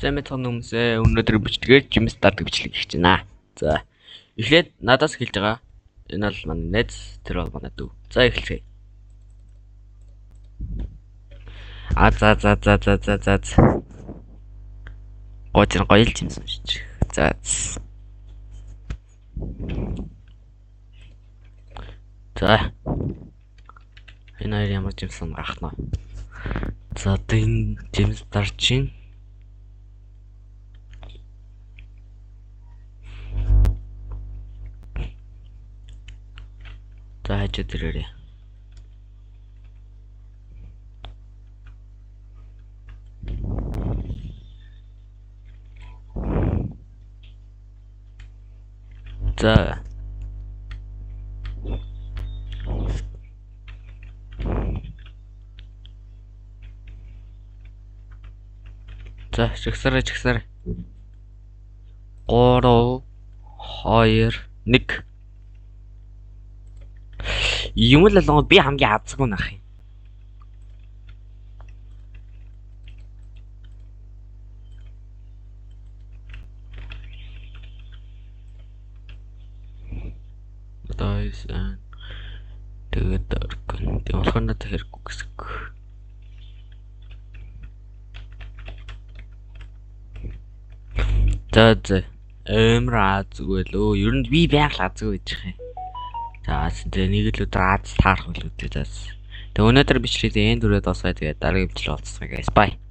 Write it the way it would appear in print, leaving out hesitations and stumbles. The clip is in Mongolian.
Сайн мэцхан хүмүүсээ өнөөдөр бичлэгээр жимс дардаг бичлэг хийж байна. За. Эхлээд надаас хэлж байгаа. Энэ бол манай найз, тэр бол манай дүү. За эхэлцгээе. За. Гоё л жимс уншиж. За. За. Энэ хоёр ямар жимс гарах нь. За энэ жимс дарж чинь. За хажууд ирээрээ. За. За чигсараа. 3 2 1 юм л алгаа би хамгийн азгүй нах юм. Дайс тэгээд орхон тийм болохоор надад хэрэггүй гэсэн. За амар азгүй лөө. Ер нь би байгаль азгүй гэж юм. За тэгээ нэг л өдөр аз таарах л үгүй заас. Тэгээ өнөөдөр бичлэгээ энэ дүрээд осоо тэгээ дараагийн бичлэг олцгоё guys. Bye.